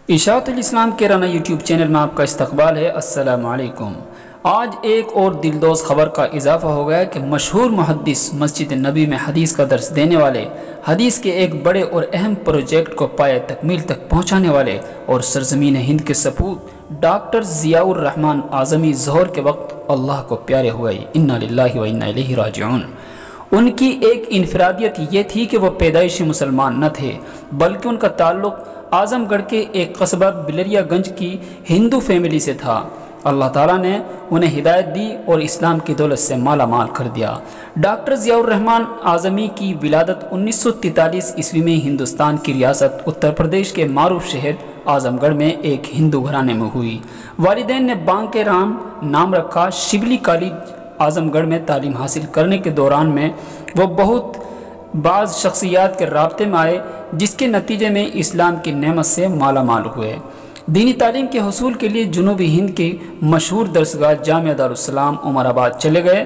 इशाअतुल इस्लाम के Rana YouTube channel में आपका इस्तकबाल है। अस्सलामु अलैकुम। आज एक और दिलदोज़ ख़बर का इजाफ़ा हो गया कि मशहूर मुहद्दिस मस्जिद नबी में हदीस का दर्स देने वाले, हदीस के एक बड़े और अहम प्रोजेक्ट को पाए तकमील तक पहुँचाने वाले और सरज़मीन हिंद के सपूत डॉक्टर ज़ियाउर रहमान आज़मी ज़ोहर के वक्त अल्लाह को प्यारे हुए। इन्ना लिल्लाहि व इन्ना इलैहि राजिऊन। उनकी एक इनफरादियत ये थी कि वह पैदाइशी मुसलमान न थे, बल्कि उनका ताल्लुक़ आज़मगढ़ के एक कस्बा बिलरियागंज की हिंदू फैमिली से था। अल्लाह ताला ने उन्हें हिदायत दी और इस्लाम की दौलत से माला माल कर दिया। डॉक्टर ज़ियाउर रहमान आज़मी की विलादत 1943 ईस्वी में हिंदुस्तान की रियासत उत्तर प्रदेश के मारूफ शहर आज़मगढ़ में एक हिंदू घराने में हुई। वालिदैन ने बांके राम नाम रखा। शिबली कॉलेज आज़मगढ़ में तालीम हासिल करने के दौरान में वो बहुत बाज़ शख्सियात के राब्ते में आए, जिसके नतीजे में इस्लाम की नेमत से माला माल हुए। दीनी तालीम के हसूल के लिए जनूबी हिंद की मशहूर दरसगाह जामिया दारुस्सलाम उमराबाद चले गए,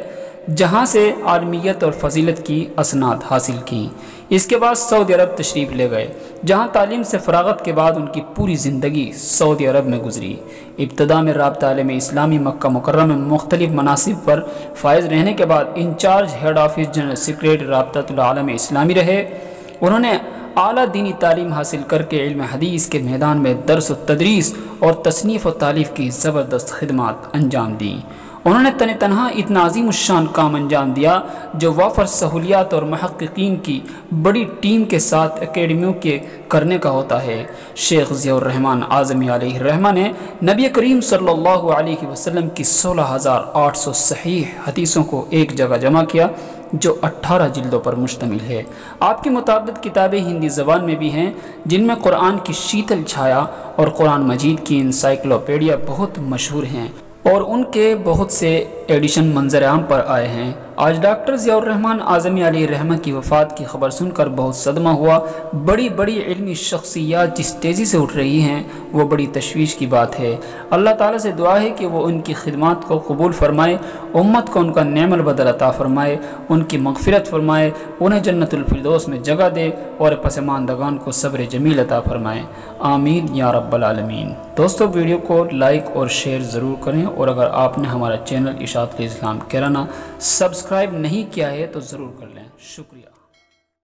जहाँ से आलमियत और फजीलत की असनाद हासिल की। इसके बाद सऊदी अरब तशरीफ़ ले गए, जहाँ तालीम से फ़रागत के बाद उनकी पूरी ज़िंदगी सऊदी अरब में गुजरी। इब्तदा में राब्ता आलम इस्लामी मक्का मुकर्रमा में मुख्तलिफ़ मनासिब पर फायज़ रहने के बाद in-charge head office general secretary राब्तातुल आलम इस्लामी रहे। उन्होंने आला दीनी तालीम हासिल करके इल्म हदीस के मैदान में दर्स व तदरीस और तसनीफ़ व तालीफ़ की ज़बरदस्त खिदमत अंजाम दी। उन्होंने तनहा इतना अज़ीम शान काम अंजाम दिया जो वाफर सहूलियात और महक़्क़ीन की बड़ी टीम के साथ एकेडमियों के करने का होता है। शेख ज़ियाउर रहमान आज़मी अलैहि रहमा ने नबी करीम सल्लल्लाहु अलैहि वसल्लम की 16,800 सहीह हदीसों को एक जगह जमा किया, जो 18 जिल्दों पर मुश्तमिल है। आपकी मुताबिद किताबें हिंदी ज़बान में भी हैं, जिनमें कुरान की शीतल छाया और कुरान मजीद की इंसाइक्लोपीडिया बहुत मशहूर हैं और उनके बहुत से एडिशन मंजर आम पर आए हैं। आज डॉक्टर ज़ियाउर रहमान आज़मी अलैहि रहमा की वफ़ात की खबर सुनकर बहुत सदमा हुआ। बड़ी बड़ी इल्मी शख्सियात जिस तेज़ी से उठ रही हैं, वो बड़ी तशवीश की बात है। अल्लाह ताला से दुआ है कि वो उनकी खिदमत को कबूल फरमाए, उम्मत को उनका नेमल बदल अता फरमाए, उनकी मग़फ़िरत फरमाए, उन्हें जन्नतुल फिरदौस में जगह दे और पसमानदगान को सब्र जमील अता फरमाए। आमीन या रब्बल आलमीन। दोस्तों, वीडियो को लाइक और शेयर ज़रूर करें, और अगर आपने हमारा चैनल इशाअतुल इस्लाम के राना सब्सक्राइब नहीं किया है तो ज़रूर कर लें। शुक्रिया।